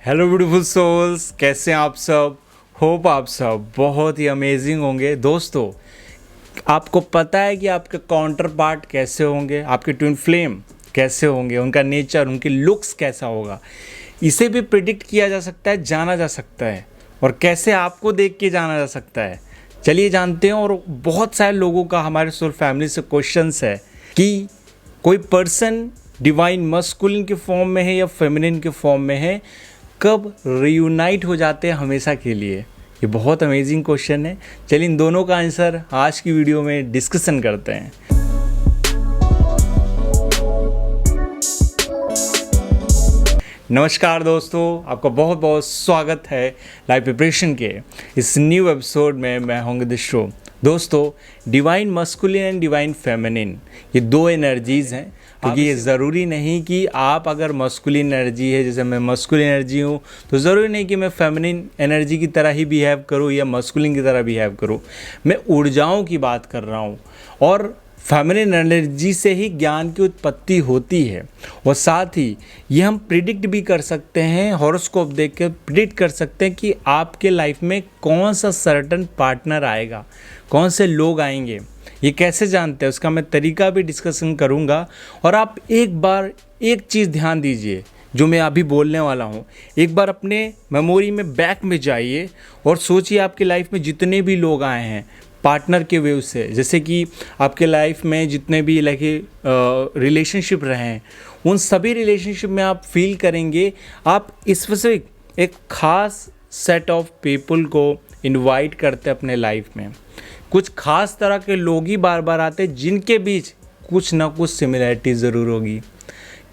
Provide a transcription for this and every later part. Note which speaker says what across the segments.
Speaker 1: Hello beautiful souls, कैसे हैं आप सब। होप आप सब बहुत ही अमेजिंग होंगे। दोस्तों, आपको पता है कि आपके काउंटर पार्ट कैसे होंगे, आपके ट्विन फ्लेम कैसे होंगे, उनका नेचर, उनकी लुक्स कैसा होगा, इसे भी प्रिडिक्ट किया जा सकता है, जाना जा सकता है। और कैसे आपको देख के जाना जा सकता है, चलिए जानते हैं। और बहुत सारे लोगों का हमारे सोल फैमिली से क्वेश्चंस है कि कोई पर्सन डिवाइन मस्कुलिन के फॉर्म में है या फेमिनिन के फॉर्म में है, कब रियूनाइट हो जाते हैं हमेशा के लिए। ये बहुत अमेजिंग क्वेश्चन है। चलिए इन दोनों का आंसर आज की वीडियो में डिस्कशन करते हैं। नमस्कार दोस्तों, आपका बहुत बहुत स्वागत है लाइव प्रिपरेशन के इस न्यू एपिसोड में। मैं होंगे दिशो। दोस्तों, divine masculine and divine feminine ये दो एनर्जीज़ हैं, क्योंकि ये ज़रूरी नहीं कि आप अगर मस्कुलिन एनर्जी है, जैसे मैं मस्कुलिन एनर्जी हूँ, तो ज़रूरी नहीं कि मैं फेमिनिन एनर्जी की तरह ही बिहेव करूँ या मस्कुलिन की तरह बिहेव करूँ। मैं ऊर्जाओं की बात कर रहा हूँ और फेमिनिन एनर्जी से ही ज्ञान की उत्पत्ति होती है। और साथ ही ये हम प्रिडिक्ट भी कर सकते हैं, हॉरोस्कोप देख के प्रिडिक्ट कर सकते हैं कि आपके लाइफ में कौन सा सर्टन पार्टनर आएगा, कौन से लोग आएंगे। ये कैसे जानते हैं, उसका मैं तरीका भी डिस्कशन करूँगा। और आप एक बार एक चीज़ ध्यान दीजिए जो मैं अभी बोलने वाला हूँ। एक बार अपने मेमोरी में बैक में जाइए और सोचिए आपके लाइफ में जितने भी लोग आए हैं पार्टनर के वेव से, जैसे कि आपके लाइफ में जितने भी रिलेशनशिप रहे हैं, उन सभी रिलेशनशिप में आप फील करेंगे आप स्पेसिफिक एक ख़ास सेट ऑफ पीपल को इनवाइट करते हैं अपने लाइफ में। कुछ खास तरह के लोग ही बार बार आते हैं जिनके बीच कुछ ना कुछ सिमिलैरिटी ज़रूर होगी।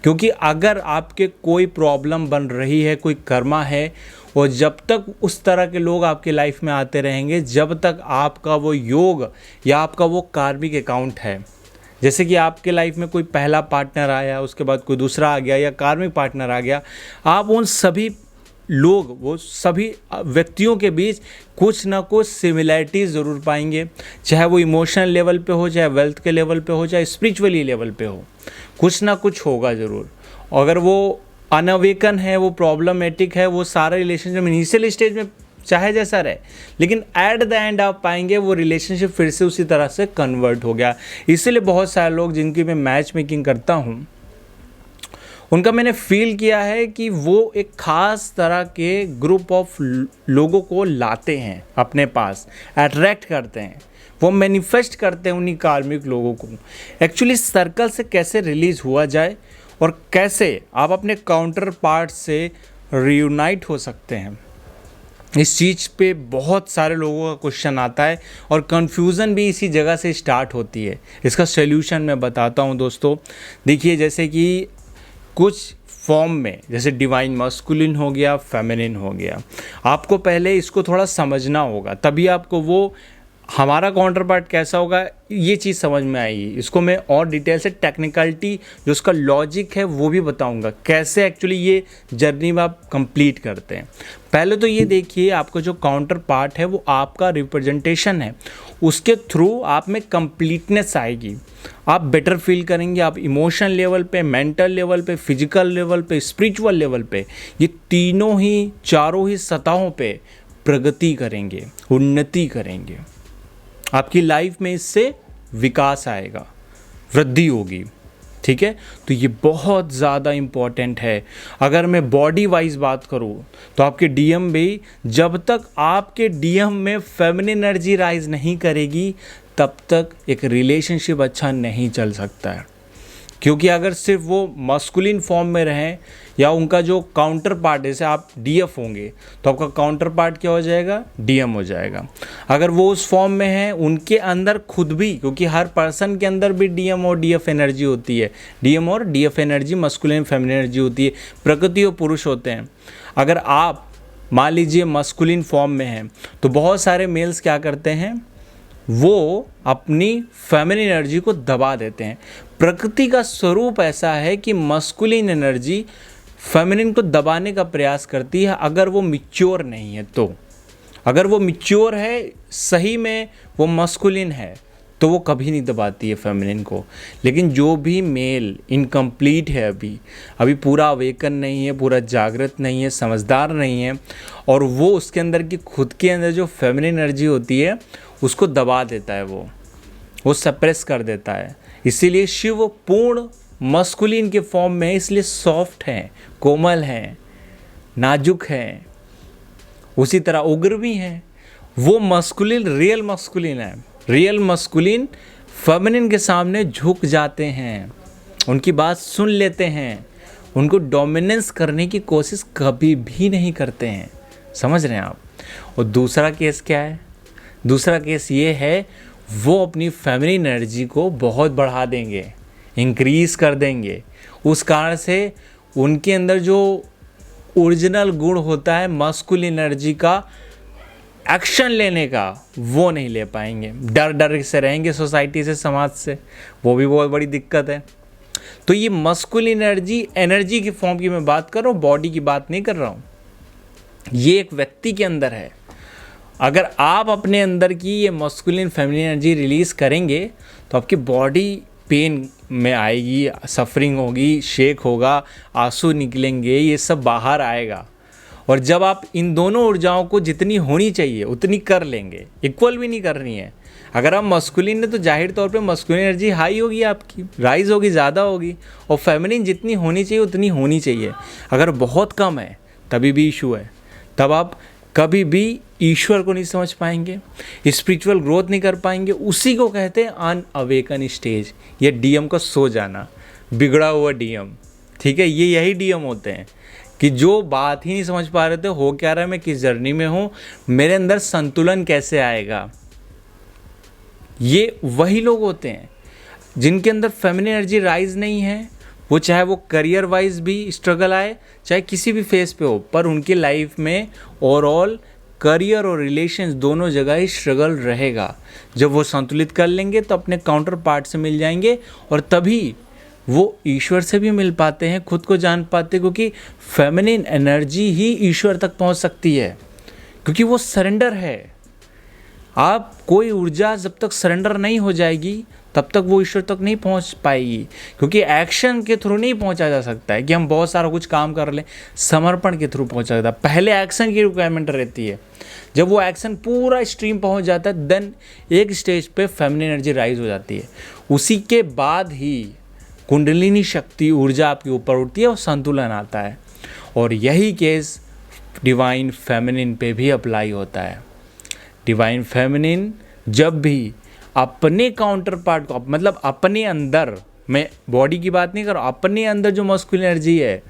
Speaker 1: क्योंकि अगर आपके कोई प्रॉब्लम बन रही है, कोई कर्मा है, और जब तक उस तरह के लोग आपके लाइफ में आते रहेंगे, जब तक आपका वो योग या आपका वो कार्मिक अकाउंट है, जैसे कि आपके लाइफ में कोई पहला पार्टनर आया, उसके बाद कोई दूसरा आ गया या कार्मिक पार्टनर आ गया, आप उन सभी लोग, वो सभी व्यक्तियों के बीच कुछ ना कुछ सिमिलैरिटीज़ ज़रूर पाएंगे। चाहे वो इमोशनल लेवल पे हो, चाहे वेल्थ के लेवल पे हो, चाहे स्पिरिचुअली लेवल पे हो, कुछ ना कुछ होगा ज़रूर। अगर वो अनअवेकन है, वो प्रॉब्लमेटिक है, वो सारा रिलेशनशिप इनिशियल स्टेज में चाहे जैसा रहे, लेकिन एट द एंड आप पाएंगे वो रिलेशनशिप फिर से उसी तरह से कन्वर्ट हो गया। इसीलिए बहुत सारे लोग जिनकी मैं मैच मेकिंग करता हूँ, उनका मैंने फील किया है कि वो एक ख़ास तरह के ग्रुप ऑफ लोगों को लाते हैं अपने पास, अट्रैक्ट करते हैं, वो मैनिफेस्ट करते हैं उन्हीं कार्मिक लोगों को। एक्चुअली सर्कल से कैसे रिलीज़ हुआ जाए और कैसे आप अपने काउंटर पार्ट से रियूनाइट हो सकते हैं, इस चीज़ पे बहुत सारे लोगों का क्वेश्चन आता है और कन्फ्यूज़न भी इसी जगह से स्टार्ट होती है। इसका सॉल्यूशन मैं बताता हूँ दोस्तों। देखिए, जैसे कि कुछ फॉर्म में, जैसे डिवाइन मस्कुलिन हो गया, फेमिनिन हो गया, आपको पहले इसको थोड़ा समझना होगा, तभी आपको वो हमारा काउंटर पार्ट कैसा होगा ये चीज़ समझ में आएगी। इसको मैं और डिटेल से टेक्निकलिटी जो उसका लॉजिक है वो भी बताऊंगा, कैसे एक्चुअली ये जर्नी में आप कंप्लीट करते हैं। पहले तो ये देखिए, आपका जो काउंटर पार्ट है वो आपका रिप्रेजेंटेशन है, उसके थ्रू आप में कंप्लीटनेस आएगी, आप बेटर फील करेंगे। आप इमोशन लेवल पे, मेंटल लेवल पे, फिजिकल लेवल पे, स्पिरिचुअल लेवल पे, ये तीनों ही चारों ही सतहों पे प्रगति करेंगे, उन्नति करेंगे। आपकी लाइफ में इससे विकास आएगा, वृद्धि होगी। ठीक है, तो ये बहुत ज़्यादा इम्पॉर्टेंट है। अगर मैं बॉडी वाइज बात करूँ तो आपके डीएम भी, जब तक आपके डीएम में फेमिनिन एनर्जी राइज नहीं करेगी, तब तक एक रिलेशनशिप अच्छा नहीं चल सकता है। क्योंकि अगर सिर्फ वो मस्कुलिन फॉर्म में रहें या उनका जो काउंटर पार्ट, जैसे आप डीएफ होंगे तो आपका काउंटर पार्ट क्या हो जाएगा, डीएम हो जाएगा। अगर वो उस फॉर्म में है, उनके अंदर खुद भी, क्योंकि हर पर्सन के अंदर भी डीएम और डीएफ एनर्जी होती है, डीएम और DF energy, masculine feminine energy होती है, प्रकृति और पुरुष होते हैं। अगर आप मान लीजिए मस्कुलिन फॉर्म में हैं, तो बहुत सारे मेल्स क्या करते हैं, वो अपनी फेमिनिन एनर्जी को दबा देते हैं। प्रकृति का स्वरूप ऐसा है कि मस्कुलिन एनर्जी फेमिनिन को दबाने का प्रयास करती है, अगर वो मैच्योर नहीं है तो। अगर वो मैच्योर है, सही में वो मस्कुलिन है, तो वो कभी नहीं दबाती है फेमिनिन को। लेकिन जो भी मेल इनकम्प्लीट है, अभी पूरा अवेकन नहीं है, पूरा जागृत नहीं है, समझदार नहीं है, और वो उसके अंदर की खुद के अंदर जो फेमिनिन एनर्जी होती है उसको दबा देता है, वो सप्रेस कर देता है। इसीलिए शिव पूर्ण मस्कुलिन के फॉर्म में है, इसलिए सॉफ्ट हैं, कोमल हैं, नाजुक हैं। उसी तरह उग्र भी हैं। वो मस्कुलिन रियल मस्कुलिन है। रियल मस्कुलिन फेमिनिन के सामने झुक जाते हैं, उनकी बात सुन लेते हैं, उनको डोमिनेंस करने की कोशिश कभी भी नहीं करते हैं। समझ रहे हैं आप? और दूसरा केस क्या है? दूसरा केस ये है, वो अपनी फेमिनिन एनर्जी को बहुत बढ़ा देंगे, इंक्रीज कर देंगे। उस कारण से उनके अंदर जो ओरिजिनल गुण होता है मस्कुलिन एनर्जी का, एक्शन लेने का, वो नहीं ले पाएंगे। डर डर से रहेंगे सोसाइटी से, समाज से। वो भी बहुत बड़ी दिक्कत है। तो ये मस्कुलिन एनर्जी की फॉर्म की मैं बात कर रहा हूँ, बॉडी की बात नहीं कर रहा हूँ। ये एक व्यक्ति के अंदर है। अगर आप अपने अंदर की ये मस्कुलिन फेमिनिन एनर्जी रिलीज़ करेंगे तो आपकी बॉडी पेन में आएगी, सफरिंग होगी, शेक होगा, आंसू निकलेंगे, ये सब बाहर आएगा। और जब आप इन दोनों ऊर्जाओं को जितनी होनी चाहिए उतनी कर लेंगे, इक्वल भी नहीं करनी है। अगर आप मस्कुलिन है तो जाहिर तौर पे मस्कुलिन एनर्जी हाई होगी, आपकी राइज होगी, ज़्यादा होगी। और फेमिनिन जितनी होनी चाहिए उतनी होनी चाहिए। अगर बहुत कम है तभी भी इशू है। तब आप कभी भी ईश्वर को नहीं समझ पाएंगे, स्पिरिचुअल ग्रोथ नहीं कर पाएंगे। उसी को कहते हैं अनअवेकन स्टेज, या डीएम का सो जाना, बिगड़ा हुआ डीएम। ठीक है, ये यही डीएम होते हैं कि जो बात ही नहीं समझ पा रहे थे, हो क्या रहा है, मैं किस जर्नी में हूँ, मेरे अंदर संतुलन कैसे आएगा। ये वही लोग होते हैं जिनके अंदर फेमिनिन एनर्जी राइज नहीं है। वो चाहे वो करियर वाइज भी स्ट्रगल आए, चाहे किसी भी फेस पे हो, पर उनकी लाइफ में ओवरऑल करियर और रिलेशंस दोनों जगह ही स्ट्रगल रहेगा। जब वो संतुलित कर लेंगे तो अपने काउंटर पार्ट से मिल जाएंगे, और तभी वो ईश्वर से भी मिल पाते हैं, खुद को जान पाते हैं। क्योंकि फेमिनिन एनर्जी ही ईश्वर तक पहुंच सकती है, क्योंकि वो सरेंडर है। आप कोई ऊर्जा जब तक सरेंडर नहीं हो जाएगी तब तक वो ईश्वर तक नहीं पहुंच पाएगी। क्योंकि एक्शन के थ्रू नहीं पहुंचा जा सकता है कि हम बहुत सारा कुछ काम कर लें, समर्पण के थ्रू पहुंचा जाता है। पहले एक्शन की रिक्वायरमेंट रहती है। जब वो एक्शन पूरा स्ट्रीम पहुंच जाता है, देन एक स्टेज पे फेमिनिन एनर्जी राइज हो जाती है। उसी के बाद ही कुंडलिनी शक्ति ऊर्जा आपके ऊपर उठती है और संतुलन आता है। और यही केस डिवाइन फेमिनिन पे भी अप्लाई होता है। डिवाइन फेमिनिन जब भी अपने काउंटर पार्ट को, मतलब अपने अंदर, मैं बॉडी की बात नहीं कर रहा, अपने अंदर जो मस्कुलिन एनर्जी है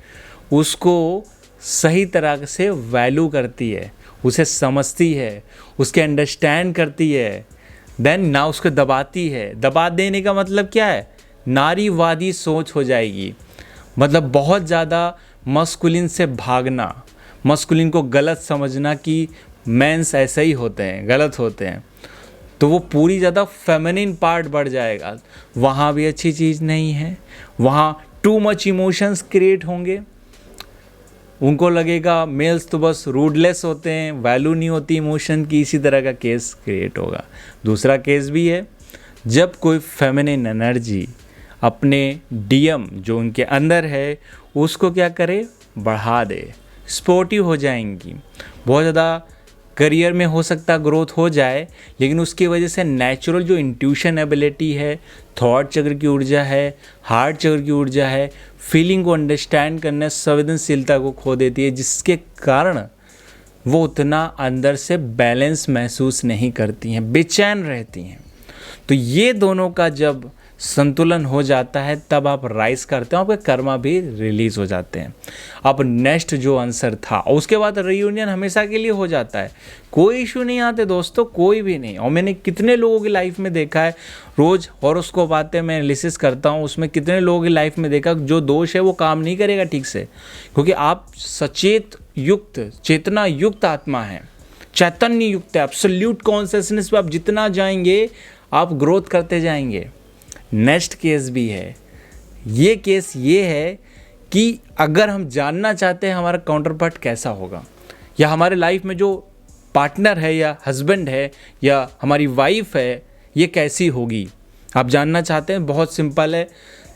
Speaker 1: उसको सही तरह से वैल्यू करती है, उसे समझती है, उसके अंडरस्टैंड करती है, देन ना उसको दबाती है। दबा देने का मतलब क्या है? नारीवादी सोच हो जाएगी। मतलब बहुत ज़्यादा मस्कुलिन से भागना, मस्कुलिन को गलत समझना कि मेंस ऐसे ही होते हैं, गलत होते हैं, तो वो पूरी ज़्यादा फेमिनिन पार्ट बढ़ जाएगा। वहाँ भी अच्छी चीज़ नहीं है। वहाँ टू मच इमोशंस क्रिएट होंगे। उनको लगेगा मेल्स तो बस रूडलेस होते हैं, वैल्यू नहीं होती इमोशन की। इसी तरह का केस क्रिएट होगा। दूसरा केस भी है, जब कोई फेमिनिन एनर्जी अपने डीएम जो उनके अंदर है उसको क्या करे? बढ़ा दे, स्पोर्टिव हो जाएंगी। बहुत ज़्यादा करियर में हो सकता ग्रोथ हो जाए, लेकिन उसकी वजह से नेचुरल जो इंट्यूशन एबिलिटी है, थॉट चक्र की ऊर्जा है, हार्ट चक्र की ऊर्जा है, फीलिंग को अंडरस्टैंड करने, संवेदनशीलता को खो देती है, जिसके कारण वो उतना अंदर से बैलेंस महसूस नहीं करती हैं, बेचैन रहती हैं। तो ये दोनों का जब संतुलन हो जाता है तब आप राइज करते हो, आपके कर्मा भी रिलीज हो जाते हैं। अब नेक्स्ट जो आंसर था, और उसके बाद रियूनियन हमेशा के लिए हो जाता है, कोई इशू नहीं आते दोस्तों, कोई भी नहीं। और मैंने कितने लोगों की लाइफ में देखा है, रोज हॉरोस्कोप आते मैं एनालिसिस करता हूँ, उसमें कितने लोगों की लाइफ में देखा जो दोष है वो काम नहीं करेगा ठीक से, क्योंकि आप सचेत युक्त, चेतना युक्त आत्मा है, चैतन्य युक्त है। एब्सोल्यूट कॉन्शियसनेस पे आप जितना जाएंगे आप ग्रोथ करते जाएंगे। नेक्स्ट केस भी है। ये केस ये है कि अगर हम जानना चाहते हैं हमारा काउंटर पार्ट कैसा होगा, या हमारे लाइफ में जो पार्टनर है, या हस्बैंड है, या हमारी वाइफ है, ये कैसी होगी? आप जानना चाहते हैं? बहुत सिंपल है।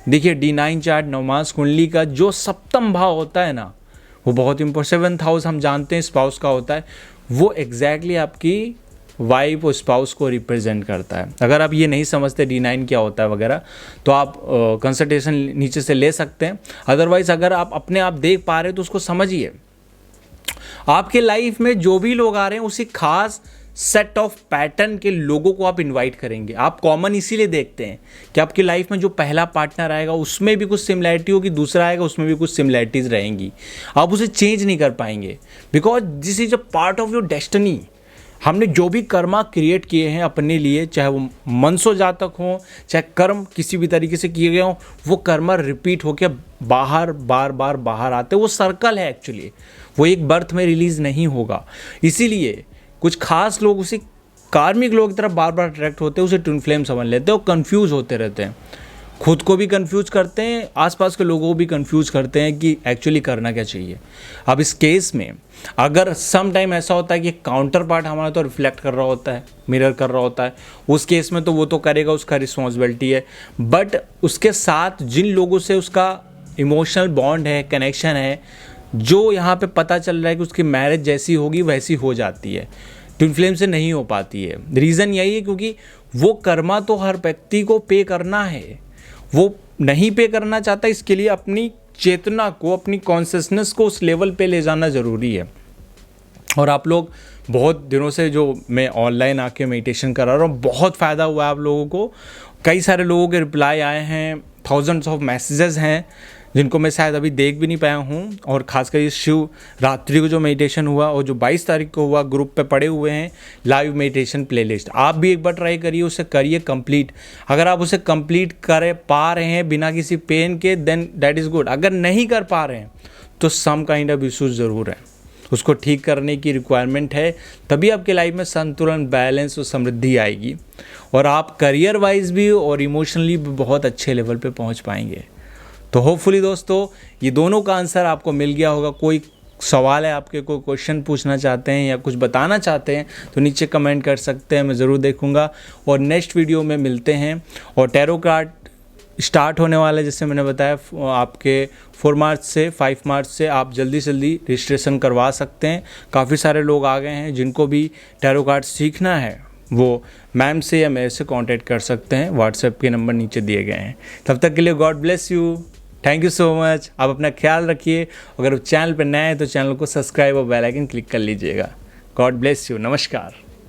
Speaker 1: देखिए D9 चार्ट नवमास कुंडली का जो सप्तम भाव होता है ना, वो बहुत इम्पोर्टेंट। 7th हाउस हम जानते हैं स्पाउस का होता है, वो एग्जैक्टली आपकी वाइफ और स्पाउस को रिप्रेजेंट करता है। अगर आप ये नहीं समझते D9 क्या होता है वगैरह, तो आप कंसल्टेशन नीचे से ले सकते हैं। अदरवाइज अगर आप अपने आप देख पा रहे हैं तो उसको समझिए। आपके लाइफ में जो भी लोग आ रहे हैं उसी खास सेट ऑफ पैटर्न के लोगों को आप इनवाइट करेंगे। आप कॉमन इसीलिए देखते हैं कि आपकी लाइफ में जो पहला पार्टनर आएगा उसमें भी कुछ सिमिलैरिटी होगी, दूसरा आएगा उसमें भी कुछ सिमिलैरिटीज रहेंगी। आप उसे चेंज नहीं कर पाएंगे, because this is a part of your destiny. हमने जो भी कर्मा क्रिएट किए हैं अपने लिए, चाहे वो मनसो जातक हो, चाहे कर्म किसी भी तरीके से किए गए हों, वो कर्मा रिपीट होकर बाहर बार बार बाहर आते हैं। वो सर्कल है एक्चुअली, वो एक बर्थ में रिलीज नहीं होगा। इसीलिए कुछ खास लोग उसी कार्मिक लोग की तरफ बार बार अट्रैक्ट होते हैं, उसे ट्विन फ्लेम समझ लेते हैं और कंफ्यूज होते रहते हैं। खुद को भी कंफ्यूज करते हैं, आसपास के लोगों को भी कंफ्यूज करते हैं कि एक्चुअली करना क्या चाहिए। अब इस केस में अगर सम टाइम ऐसा होता है कि काउंटर पार्ट हमारा तो रिफ्लेक्ट कर रहा होता है, मिरर कर रहा होता है, उस केस में तो वो तो करेगा, उसका रिस्पॉन्सिबिलिटी है। बट उसके साथ जिन लोगों से उसका इमोशनल बॉन्ड है, कनेक्शन है, जो यहाँ पे पता चल रहा है कि उसकी मैरिज जैसी होगी वैसी हो जाती है, ट्विन फ्लेम से नहीं हो पाती है। रीज़न यही है क्योंकि वो कर्मा तो हर व्यक्ति को पे करना है, वो नहीं पे करना चाहता। इसके लिए अपनी चेतना को, अपनी कॉन्शियसनेस को उस लेवल पे ले जाना ज़रूरी है। और आप लोग बहुत दिनों से जो मैं ऑनलाइन आके मेडिटेशन करा रहा हूँ, बहुत फ़ायदा हुआ है आप लोगों को। कई सारे लोगों के रिप्लाई आए हैं, थाउजेंड्स ऑफ मैसेजेस हैं जिनको मैं शायद अभी देख भी नहीं पाया हूँ। और ख़ासकर इस शिव रात्रि को जो मेडिटेशन हुआ और जो 22 तारीख को हुआ, ग्रुप पे पड़े हुए हैं लाइव मेडिटेशन प्लेलिस्ट। आप भी एक बार ट्राई करिए, उसे करिए कंप्लीट। अगर आप उसे कंप्लीट कर पा रहे हैं बिना किसी पेन के, देन दैट इज़ गुड। अगर नहीं कर पा रहे हैं तो सम काइंड ऑफ इशूज़ ज़रूर है, उसको ठीक करने की रिक्वायरमेंट है। तभी आपके लाइफ में संतुलन, बैलेंस और समृद्धि आएगी और आप करियर वाइज भी और इमोशनली भी बहुत अच्छे लेवल पे पहुंच पाएंगे। तो होपफुली दोस्तों ये दोनों का आंसर आपको मिल गया होगा। कोई सवाल है आपके, कोई क्वेश्चन पूछना चाहते हैं या कुछ बताना चाहते हैं तो नीचे कमेंट कर सकते हैं, मैं ज़रूर देखूंगा। और नेक्स्ट वीडियो में मिलते हैं। और टैरो कार्ड स्टार्ट होने वाला है, जैसे मैंने बताया आपके 4 मार्च से 5 मार्च से आप जल्दी से जल्दी रजिस्ट्रेशन करवा सकते हैं। काफ़ी सारे लोग आ गए हैं, जिनको भी टैरो कार्ड सीखना है वो मैम से या मेरे से कांटेक्ट कर सकते हैं। व्हाट्सएप के नंबर नीचे दिए गए हैं। तब तक के लिए God bless you, thank you so much. आप अपना ख्याल रखिए। अगर चैनल पर नए हैं तो चैनल को सब्सक्राइब और बेल आइकन क्लिक कर लीजिएगा। गॉड ब्लेस यू, नमस्कार।